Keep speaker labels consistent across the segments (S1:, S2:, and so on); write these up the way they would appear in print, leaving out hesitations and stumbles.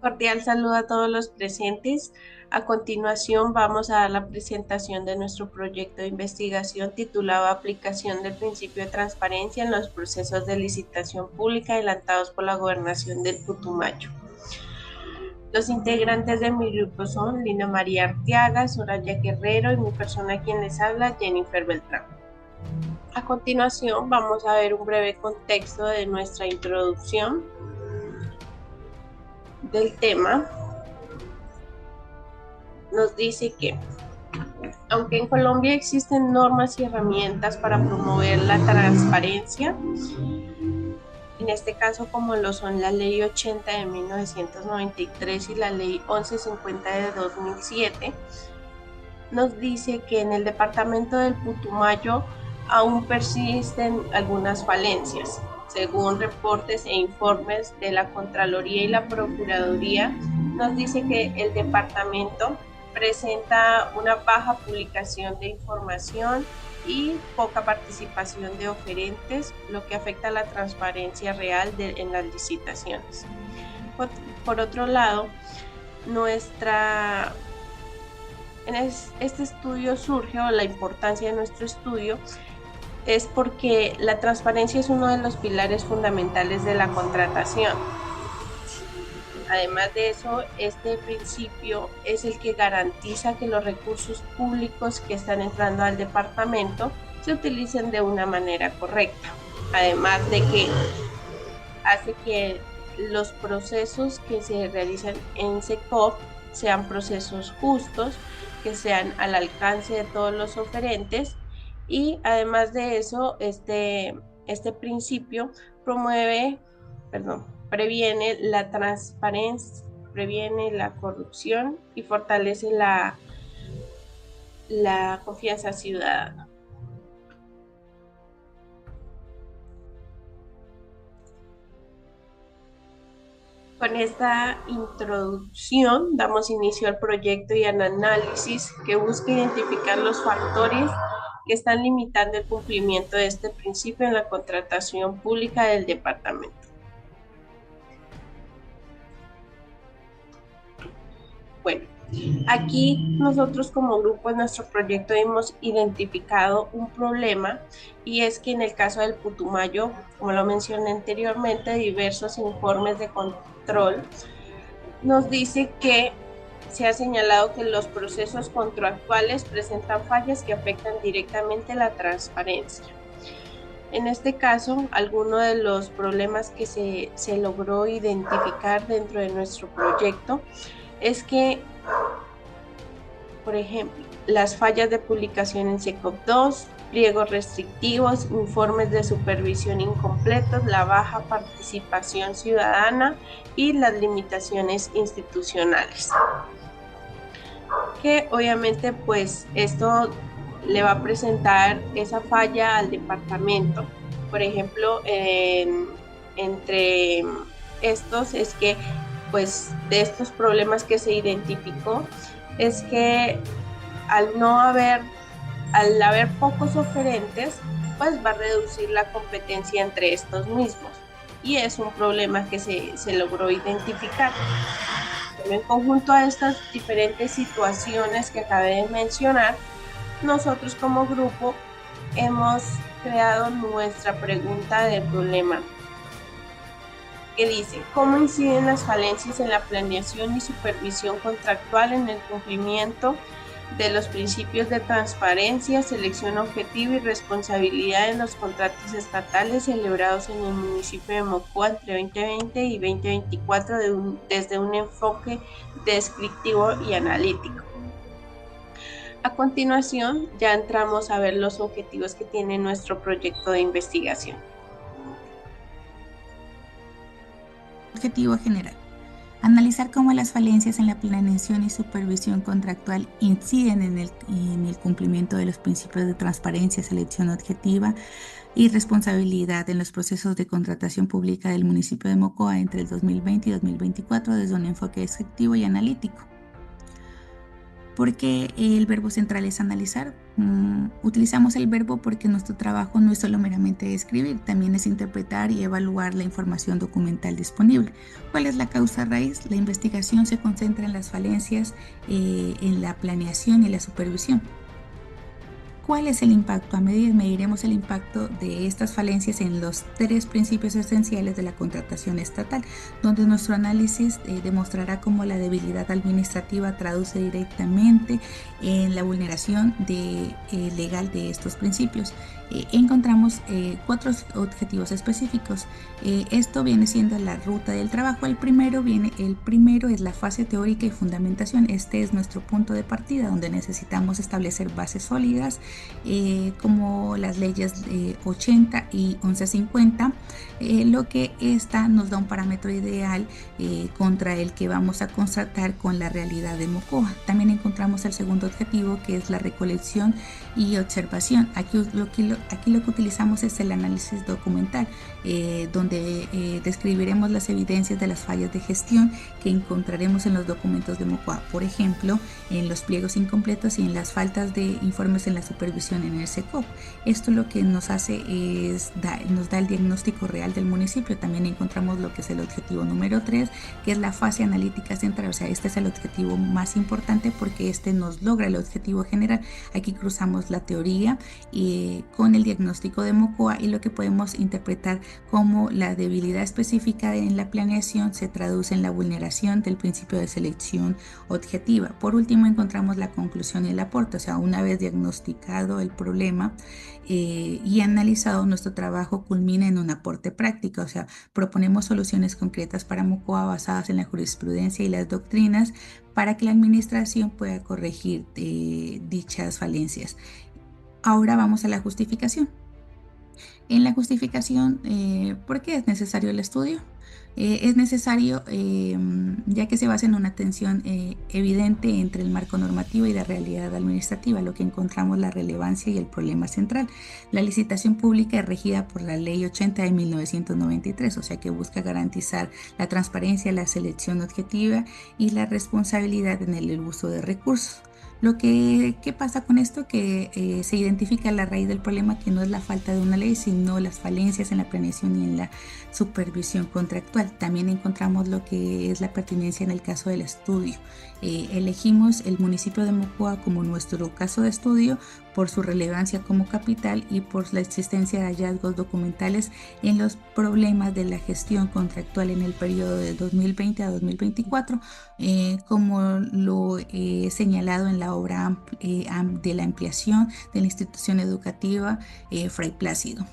S1: Cordial saludo a todos los presentes. A continuación vamos a dar la presentación de nuestro proyecto de investigación titulado Aplicación del principio de transparencia en los procesos de licitación pública adelantados por la Gobernación del Putumayo. Los integrantes de mi grupo son Lina María Arteaga, Soraya Guerrero y mi persona quien les habla, Jennifer Beltrán. A continuación vamos a ver un breve contexto de nuestra introducción del tema. Nos dice que, aunque en Colombia existen normas y herramientas para promover la transparencia, en este caso como lo son la Ley 80 de 1993 y la Ley 1150 de 2007, nos dice que en el departamento del Putumayo aún persisten algunas falencias. Según reportes e informes de la Contraloría y la Procuraduría, nos dice que el departamento presenta una baja publicación de información y poca participación de oferentes, lo que afecta a la transparencia real en las licitaciones. Por otro lado, este estudio surge, o la importancia de nuestro estudio, es porque la transparencia es uno de los pilares fundamentales de la contratación. Además de eso, este principio es el que garantiza que los recursos públicos que están entrando al departamento se utilicen de una manera correcta. Además de que hace que los procesos que se realizan en SECOP sean procesos justos, que sean al alcance de todos los oferentes, y además de eso, este principio previene la transparencia, previene la corrupción y fortalece la confianza ciudadana. Con esta introducción damos inicio al proyecto y al análisis que busca identificar los factores que están limitando el cumplimiento de este principio en la contratación pública del departamento. Bueno, aquí nosotros como grupo en nuestro proyecto hemos identificado un problema, y es que en el caso del Putumayo, como lo mencioné anteriormente, diversos informes de control nos dice que se ha señalado que los procesos contractuales presentan fallas que afectan directamente la transparencia. En este caso, alguno de los problemas que se logró identificar dentro de nuestro proyecto es que, por ejemplo, las fallas de publicación en SECOP 2, pliegos restrictivos, informes de supervisión incompletos, la baja participación ciudadana y las limitaciones institucionales. Que obviamente pues esto le va a presentar esa falla al departamento. Por ejemplo, entre estos es que pues de estos problemas que se identificó es que al haber pocos oferentes, pues va a reducir la competencia entre estos mismos, y es un problema que se logró identificar. En conjunto a estas diferentes situaciones que acabé de mencionar, nosotros como grupo hemos creado nuestra pregunta de problema, que dice: ¿cómo inciden las falencias en la planeación y supervisión contractual en el cumplimiento de los principios de transparencia, selección objetiva y responsabilidad en los contratos estatales celebrados en el municipio de Mocoa entre 2020 y 2024 desde un enfoque descriptivo y analítico? A continuación, ya entramos a ver los objetivos que tiene nuestro proyecto de investigación.
S2: Objetivo general: analizar cómo las falencias en la planeación y supervisión contractual inciden en el cumplimiento de los principios de transparencia, selección objetiva y responsabilidad en los procesos de contratación pública del municipio de Mocoa entre el 2020 y 2024 desde un enfoque descriptivo y analítico. ¿Por qué el verbo central es analizar? Utilizamos el verbo porque nuestro trabajo no es solo meramente escribir, también es interpretar y evaluar la información documental disponible. ¿Cuál es la causa raíz? La investigación se concentra en las falencias, en la planeación y la supervisión. ¿Cuál es el impacto? A medida mediremos el impacto de estas falencias en los tres principios esenciales de la contratación estatal, donde nuestro análisis demostrará cómo la debilidad administrativa traduce directamente en la vulneración legal de estos principios. Encontramos cuatro objetivos específicos. Esto viene siendo la ruta del trabajo. El primero es la fase teórica y fundamentación. Este es nuestro punto de partida, donde necesitamos establecer bases sólidas, como las leyes 80 y 1150, lo que esta nos da un parámetro ideal contra el que vamos a constatar con la realidad de Mocoa. También encontramos el segundo objetivo, que es la recolección y observación. Aquí lo que utilizamos es el análisis documental, donde describiremos las evidencias de las fallas de gestión que encontraremos en los documentos de Mocoa, por ejemplo, en los pliegos incompletos y en las faltas de informes en la supervisión en el SECOP. Esto lo que nos hace es nos da el diagnóstico real del municipio. También encontramos lo que es el objetivo número 3, que es la fase analítica central. O sea, este es el objetivo más importante porque este nos logra el objetivo general. Aquí cruzamos la teoría con el diagnóstico de Mocoa y lo que podemos interpretar como la debilidad específica en la planeación se traduce en la vulneración del principio de selección objetiva. Por último, encontramos la conclusión y el aporte. O sea, una vez diagnosticado el problema y analizado, nuestro trabajo culmina en un aporte práctico. O sea, proponemos soluciones concretas para Mocoa basadas en la jurisprudencia y las doctrinas para que la administración pueda corregir dichas falencias. Ahora vamos a la justificación. En la justificación, ¿por qué es necesario el estudio? Es necesario ya que se basa en una tensión evidente entre el marco normativo y la realidad administrativa, lo que encontramos la relevancia y el problema central. La licitación pública es regida por la Ley 80 de 1993, o sea que busca garantizar la transparencia, la selección objetiva y la responsabilidad en el uso de recursos. ¿Qué pasa con esto? Que se identifica la raíz del problema, que no es la falta de una ley, sino las falencias en la planeación y en la supervisión contractual. También encontramos lo que es la pertinencia en el caso del estudio. Elegimos el municipio de Mocoa como nuestro caso de estudio por su relevancia como capital y por la existencia de hallazgos documentales en los problemas de la gestión contractual en el periodo de 2020 a 2024, como lo he señalado en la obra de la ampliación de la institución educativa Fray Plácido,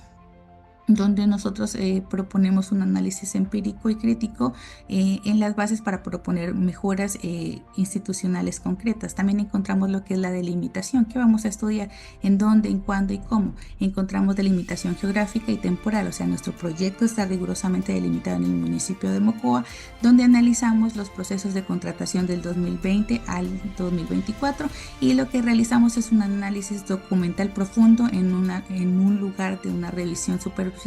S2: donde nosotros proponemos un análisis empírico y crítico en las bases para proponer mejoras institucionales concretas. También encontramos lo que es la delimitación, que vamos a estudiar en dónde, en cuándo y cómo. Encontramos delimitación geográfica y temporal, o sea, nuestro proyecto está rigurosamente delimitado en el municipio de Mocoa, donde analizamos los procesos de contratación del 2020 al 2024 y lo que realizamos es un análisis documental profundo en un lugar de una revisión superficial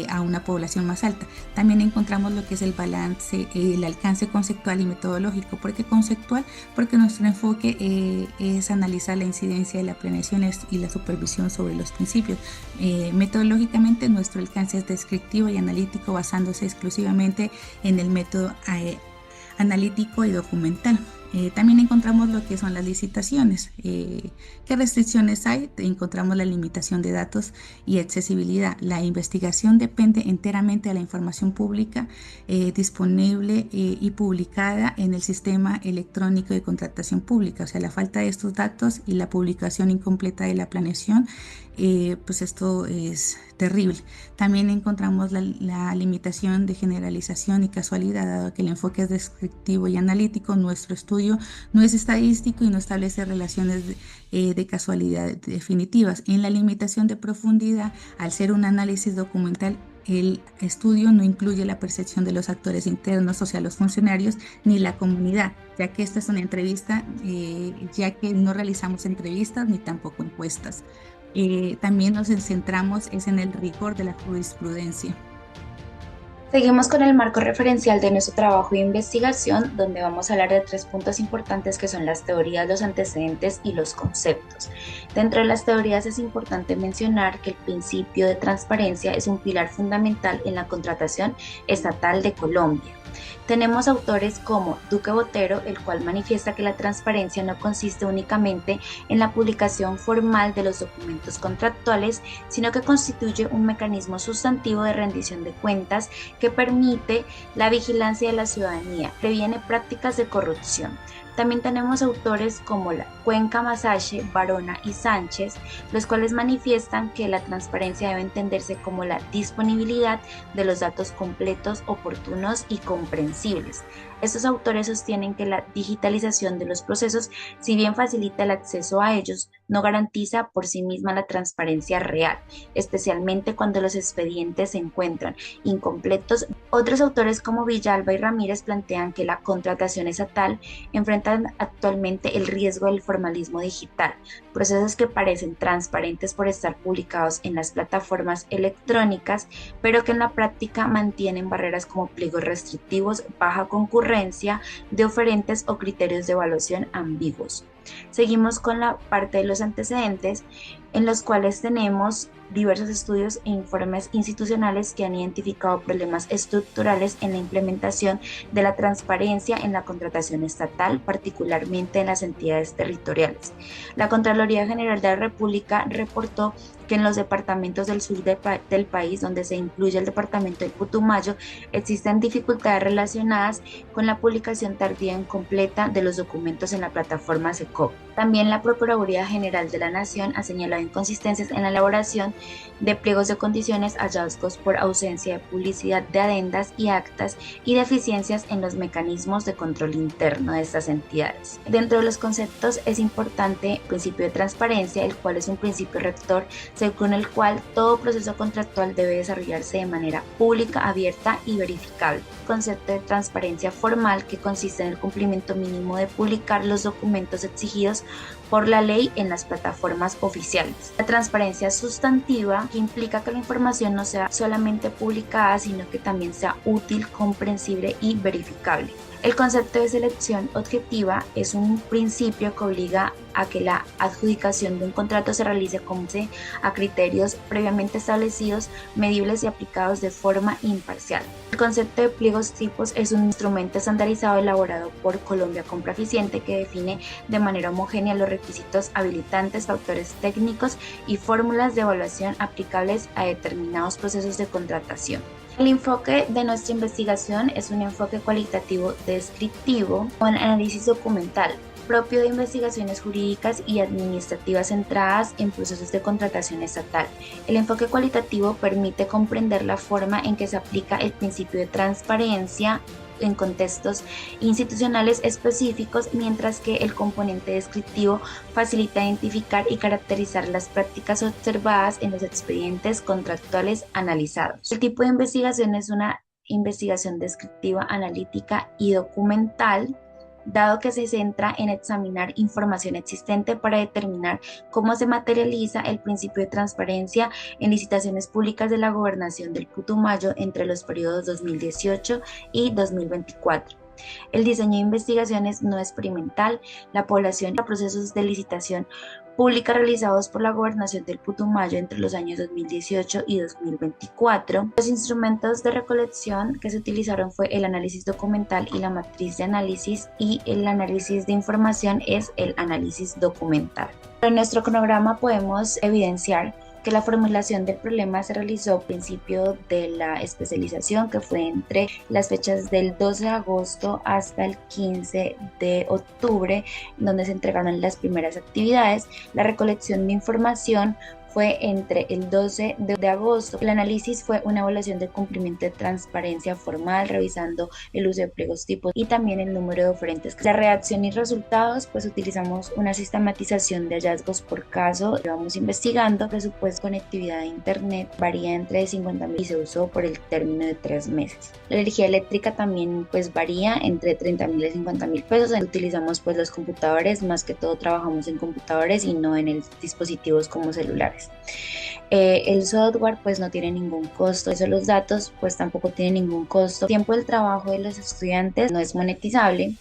S2: a una población más alta. También encontramos lo que es el balance, el alcance conceptual y metodológico. ¿Por qué conceptual? Porque nuestro enfoque es analizar la incidencia de la planeación y la supervisión sobre los principios. Metodológicamente, nuestro alcance es descriptivo y analítico, basándose exclusivamente en el método analítico y documental. También encontramos lo que son las licitaciones. ¿Qué restricciones hay? Encontramos la limitación de datos y accesibilidad. La investigación depende enteramente de la información pública disponible y publicada en el sistema electrónico de contratación pública. O sea, la falta de estos datos y la publicación incompleta de la planeación, pues esto es terrible. También encontramos la limitación de generalización y casualidad, dado que el enfoque es descriptivo y analítico. Nuestro estudio no es estadístico y no establece relaciones de casualidad definitivas. En la limitación de profundidad, al ser un análisis documental, el estudio no incluye la percepción de los actores internos, o sea, los funcionarios, ni la comunidad, ya que esta es una entrevista, ya que no realizamos entrevistas ni tampoco encuestas. También nos centramos en el rigor de la jurisprudencia.
S3: Seguimos con el marco referencial de nuestro trabajo de investigación, donde vamos a hablar de tres puntos importantes que son las teorías, los antecedentes y los conceptos. Dentro de las teorías es importante mencionar que el principio de transparencia es un pilar fundamental en la contratación estatal de Colombia. Tenemos autores como Duque Botero, el cual manifiesta que la transparencia no consiste únicamente en la publicación formal de los documentos contractuales, sino que constituye un mecanismo sustantivo de rendición de cuentas que permite la vigilancia de la ciudadanía, previene prácticas de corrupción. También tenemos autores como Cuenca, Masache, Barona y Sánchez, los cuales manifiestan que la transparencia debe entenderse como la disponibilidad de los datos completos, oportunos y comprensibles. Estos autores sostienen que la digitalización de los procesos, si bien facilita el acceso a ellos, no garantiza por sí misma la transparencia real, especialmente cuando los expedientes se encuentran incompletos. Otros autores como Villalba y Ramírez plantean que la contratación estatal enfrentan actualmente el riesgo del formalismo digital, procesos que parecen transparentes por estar publicados en las plataformas electrónicas, pero que en la práctica mantienen barreras como pliegos restrictivos, baja concurrencia de oferentes o criterios de evaluación ambiguos. Seguimos con la parte de los antecedentes, en los cuales tenemos diversos estudios e informes institucionales que han identificado problemas estructurales en la implementación de la transparencia en la contratación estatal, particularmente en las entidades territoriales. La Contraloría General de la República reportó que en los departamentos del sur del país, donde se incluye el departamento del Putumayo, existen dificultades relacionadas con la publicación tardía e incompleta de los documentos en la plataforma SECOP. También la Procuraduría General de la Nación ha señalado inconsistencias en la elaboración de pliegos de condiciones, hallazgos por ausencia de publicidad de adendas y actas y deficiencias en los mecanismos de control interno de estas entidades. Dentro de los conceptos es importante el principio de transparencia, el cual es un principio rector según el cual todo proceso contractual debe desarrollarse de manera pública, abierta y verificable. El concepto de transparencia formal, que consiste en el cumplimiento mínimo de publicar los documentos exigidos por la ley en las plataformas oficiales. La transparencia sustantiva, que implica que la información no sea solamente publicada, sino que también sea útil, comprensible y verificable. El concepto de selección objetiva es un principio que obliga a que la adjudicación de un contrato se realice con base a criterios previamente establecidos, medibles y aplicados de forma imparcial. El concepto de pliegos tipos es un instrumento estandarizado elaborado por Colombia Compra Eficiente que define de manera homogénea los requisitos habilitantes, factores técnicos y fórmulas de evaluación aplicables a determinados procesos de contratación. El enfoque de nuestra investigación es un enfoque cualitativo descriptivo con análisis documental, propio de investigaciones jurídicas y administrativas centradas en procesos de contratación estatal. El enfoque cualitativo permite comprender la forma en que se aplica el principio de transparencia en contextos institucionales específicos, mientras que el componente descriptivo facilita identificar y caracterizar las prácticas observadas en los expedientes contractuales analizados. El tipo de investigación es una investigación descriptiva, analítica y documental, dado que se centra en examinar información existente para determinar cómo se materializa el principio de transparencia en licitaciones públicas de la Gobernación del Putumayo entre los periodos 2018 y 2024. El diseño de investigaciones no experimental, la población y los procesos de licitación pública realizados por la Gobernación del Putumayo entre los años 2018 y 2024. Los instrumentos de recolección que se utilizaron fue el análisis documental y la matriz de análisis, y el análisis de información es el análisis documental. En nuestro cronograma podemos evidenciar que la formulación del problema se realizó a principio de la especialización, que fue entre las fechas del 12 de agosto hasta el 15 de octubre, donde se entregaron las primeras actividades. La recolección de información fue entre el 12 de agosto. El análisis fue una evaluación del cumplimiento de transparencia formal, revisando el uso de pliegos tipos y también el número de oferentes. La redacción y resultados, pues utilizamos una sistematización de hallazgos por caso, vamos investigando. El presupuesto de conectividad de internet varía entre 50.000 y se usó por el término de 3 meses. La energía eléctrica también pues varía entre 30.000 y 50.000 pesos. Utilizamos pues los computadores, más que todo trabajamos en computadores y no en dispositivos como celulares. El software pues no tiene ningún costo, eso los datos pues tampoco tienen ningún costo. El tiempo del trabajo de los estudiantes no es monetizable,